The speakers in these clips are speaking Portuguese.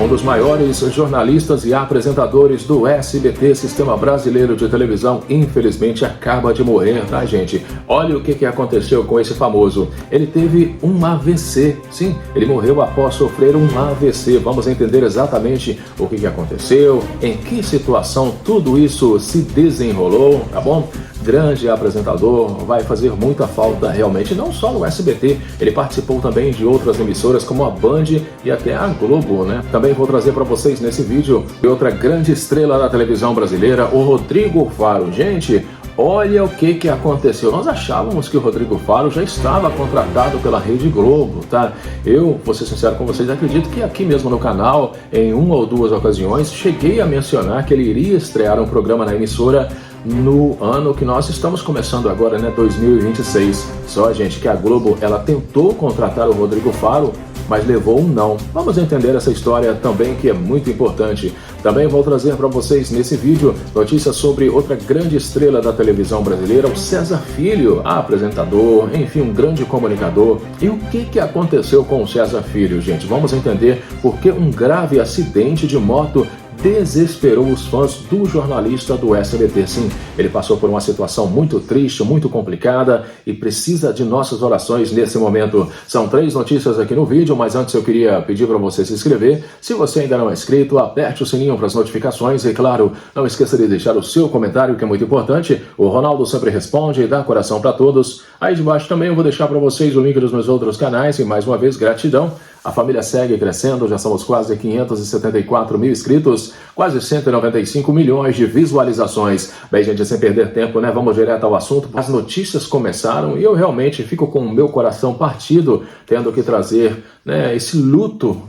um dos maiores jornalistas e apresentadores do SBT, Sistema Brasileiro de Televisão, infelizmente acaba de morrer, tá, gente? Olha o que aconteceu com esse famoso. Ele teve um AVC, sim, ele morreu após sofrer um AVC. Vamos entender exatamente o que aconteceu, em que situação tudo isso se desenrolou, tá bom? Grande apresentador, vai fazer muita falta realmente, não só no SBT, ele participou também de outras emissoras como a Band e até a Globo, né? Também vou trazer para vocês nesse vídeo outra grande estrela da televisão brasileira, o Rodrigo Faro. Gente, olha o que aconteceu. Nós achávamos que o Rodrigo Faro já estava contratado pela Rede Globo, tá? Eu, vou ser sincero com vocês, acredito que aqui mesmo no canal, em uma ou duas ocasiões, cheguei a mencionar que ele iria estrear um programa na emissora no ano que nós estamos começando agora, né, 2026. Só, gente, que a Globo, ela tentou contratar o Rodrigo Faro, mas levou um não. Vamos entender essa história também, que é muito importante. Também vou trazer para vocês nesse vídeo notícias sobre outra grande estrela da televisão brasileira, o César Filho, apresentador, enfim, um grande comunicador. E o que aconteceu com o César Filho, gente? Vamos entender por que um grave acidente de moto desesperou os fãs do jornalista do SBT. Sim, ele passou por uma situação muito triste, muito complicada e precisa de nossas orações nesse momento. São 3 notícias aqui no vídeo, mas antes eu queria pedir para você se inscrever. Se você ainda não é inscrito, aperte o sininho para as notificações e, claro, não esqueça de deixar o seu comentário, que é muito importante. O Ronaldo sempre responde e dá coração para todos. Aí de baixo também eu vou deixar para vocês o link dos meus outros canais e, mais uma vez, gratidão. A família segue crescendo, já somos quase 574 mil inscritos, quase 195 milhões de visualizações. Bem, gente, sem perder tempo, né? Vamos direto ao assunto. As notícias começaram e eu realmente fico com o meu coração partido, tendo que trazer, né, esse luto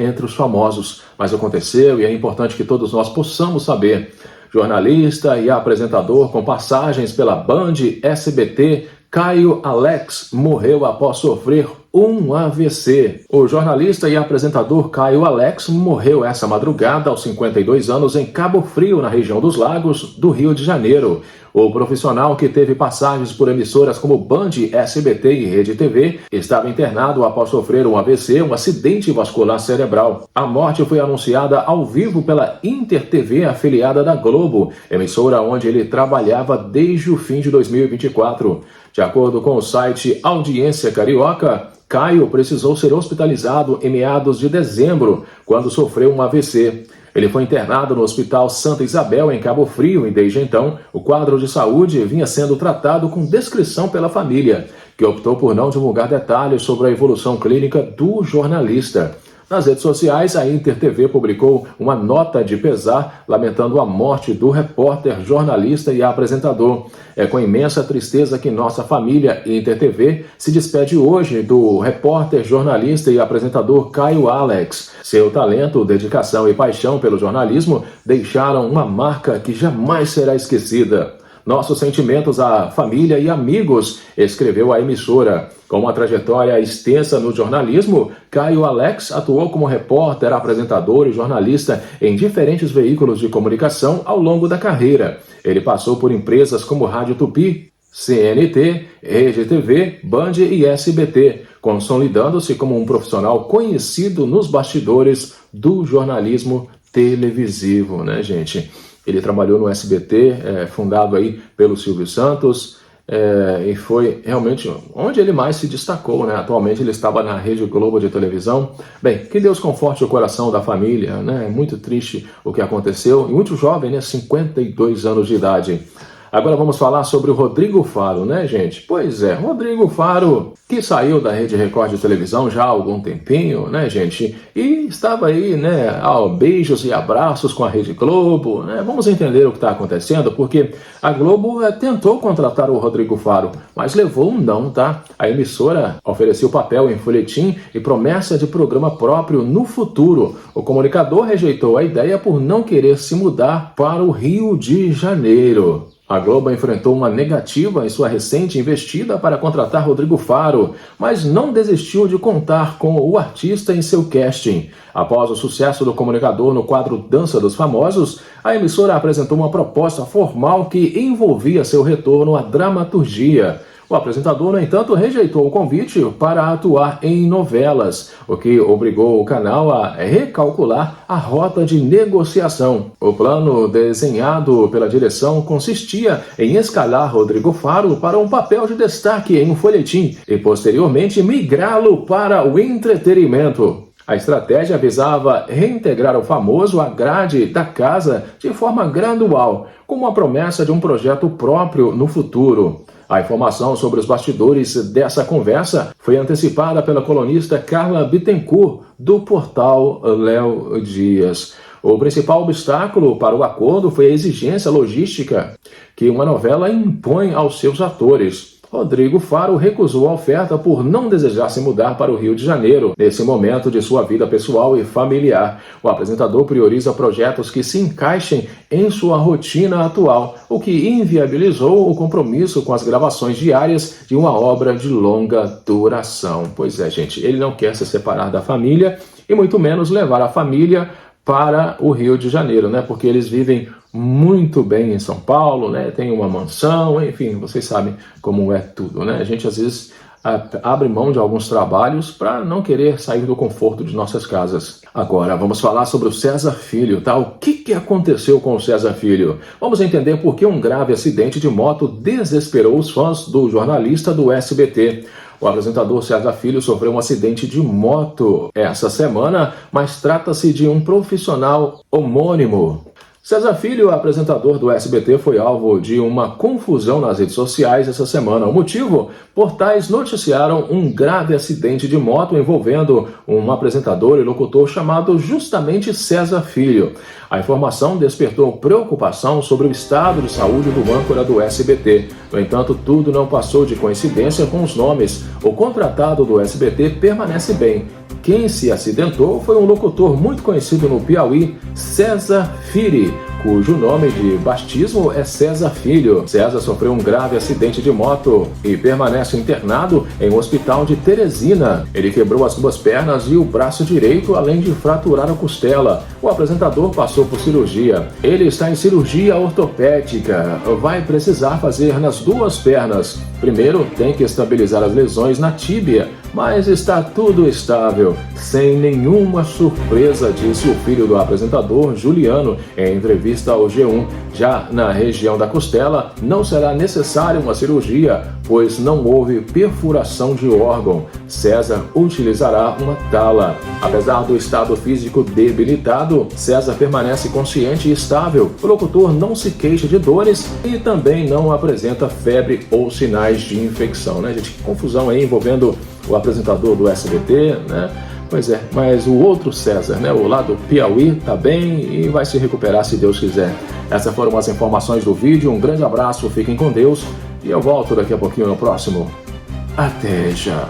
entre os famosos. Mas aconteceu e é importante que todos nós possamos saber. Jornalista e apresentador com passagens pela Band, SBT, Caio Alex morreu após sofrer um AVC. O jornalista e apresentador Caio Alex morreu essa madrugada aos 52 anos em Cabo Frio, na região dos Lagos, do Rio de Janeiro. O profissional, que teve passagens por emissoras como Band, SBT e Rede TV, estava internado após sofrer um AVC, um acidente vascular cerebral. A morte foi anunciada ao vivo pela Inter TV, afiliada da Globo, emissora onde ele trabalhava desde o fim de 2024. De acordo com o site Audiência Carioca, Caio precisou ser hospitalizado em meados de dezembro, quando sofreu um AVC. Ele foi internado no Hospital Santa Isabel, em Cabo Frio, e desde então o quadro de saúde vinha sendo tratado com descrição pela família, que optou por não divulgar detalhes sobre a evolução clínica do jornalista. Nas redes sociais, a Inter TV publicou uma nota de pesar lamentando a morte do repórter, jornalista e apresentador. É com imensa tristeza que nossa família Inter TV se despede hoje do repórter, jornalista e apresentador Caio Alex. Seu talento, dedicação e paixão pelo jornalismo deixaram uma marca que jamais será esquecida. Nossos sentimentos à família e amigos, escreveu a emissora. Com uma trajetória extensa no jornalismo, Caio Alex atuou como repórter, apresentador e jornalista em diferentes veículos de comunicação ao longo da carreira. Ele passou por empresas como Rádio Tupi, CNT, Rede TV, Band e SBT, consolidando-se como um profissional conhecido nos bastidores do jornalismo televisivo, né, gente? Ele trabalhou no SBT, fundado aí pelo Silvio Santos, e foi realmente onde ele mais se destacou, né? Atualmente ele estava na Rede Globo de televisão. Bem, que Deus conforte o coração da família, né? É muito triste o que aconteceu, e muito jovem, né? 52 anos de idade. Agora vamos falar sobre o Rodrigo Faro, né, gente? Pois é, Rodrigo Faro, que saiu da Rede Record de televisão já há algum tempinho, né, gente? E estava aí, né, beijos e abraços com a Rede Globo, né? Vamos entender o que está acontecendo, porque a Globo tentou contratar o Rodrigo Faro, mas levou um não, tá? A emissora ofereceu papel em folhetim e promessa de programa próprio no futuro. O comunicador rejeitou a ideia por não querer se mudar para o Rio de Janeiro. A Globo enfrentou uma negativa em sua recente investida para contratar Rodrigo Faro, mas não desistiu de contar com o artista em seu casting. Após o sucesso do comunicador no quadro Dança dos Famosos, a emissora apresentou uma proposta formal que envolvia seu retorno à dramaturgia. O apresentador, no entanto, rejeitou o convite para atuar em novelas, o que obrigou o canal a recalcular a rota de negociação. O plano desenhado pela direção consistia em escalar Rodrigo Faro para um papel de destaque em um folhetim e, posteriormente, migrá-lo para o entretenimento. A estratégia visava reintegrar o famoso à grade da casa de forma gradual, com uma promessa de um projeto próprio no futuro. A informação sobre os bastidores dessa conversa foi antecipada pela colunista Carla Bittencourt, do portal Léo Dias. O principal obstáculo para o acordo foi a exigência logística que uma novela impõe aos seus atores. Rodrigo Faro recusou a oferta por não desejar se mudar para o Rio de Janeiro, nesse momento de sua vida pessoal e familiar. O apresentador prioriza projetos que se encaixem em sua rotina atual, o que inviabilizou o compromisso com as gravações diárias de uma obra de longa duração. Pois é, gente, ele não quer se separar da família e muito menos levar a família para o Rio de Janeiro, né? Porque eles vivem muito bem em São Paulo, né? Tem uma mansão, enfim, vocês sabem como é tudo, né? A gente às vezes abre mão de alguns trabalhos para não querer sair do conforto de nossas casas. Agora, vamos falar sobre o César Filho, tá? O que aconteceu com o César Filho? Vamos entender por que um grave acidente de moto desesperou os fãs do jornalista do SBT. O apresentador César Filho sofreu um acidente de moto essa semana, mas trata-se de um profissional homônimo. César Filho, apresentador do SBT, foi alvo de uma confusão nas redes sociais essa semana. O motivo? Portais noticiaram um grave acidente de moto envolvendo um apresentador e locutor chamado justamente César Filho. A informação despertou preocupação sobre o estado de saúde do âncora do SBT. No entanto, tudo não passou de coincidência com os nomes. O contratado do SBT permanece bem. Quem se acidentou foi um locutor muito conhecido no Piauí, César Firi, cujo nome de batismo é César Filho. César sofreu um grave acidente de moto e permanece internado em um hospital de Teresina. Ele quebrou as duas pernas e o braço direito, além de fraturar a costela. O apresentador passou por cirurgia. Ele está em cirurgia ortopédica. Vai precisar fazer nas duas pernas. Primeiro, tem que estabilizar as lesões na tíbia, mas está tudo estável. Sem nenhuma surpresa, disse o filho do apresentador, Juliano, em entrevista ao G1. Já na região da costela, não será necessária uma cirurgia, pois não houve perfuração de órgão. César utilizará uma tala. Apesar do estado físico debilitado, César permanece consciente e estável. O locutor não se queixa de dores e também não apresenta febre ou sinais de infecção, né, gente? Que confusão aí envolvendo o apresentador do SBT, né? Pois é, mas o outro César, né, o lá do Piauí, tá bem e vai se recuperar se Deus quiser. Essas foram as informações do vídeo. Um grande abraço, fiquem com Deus e eu volto daqui a pouquinho no próximo. Até já!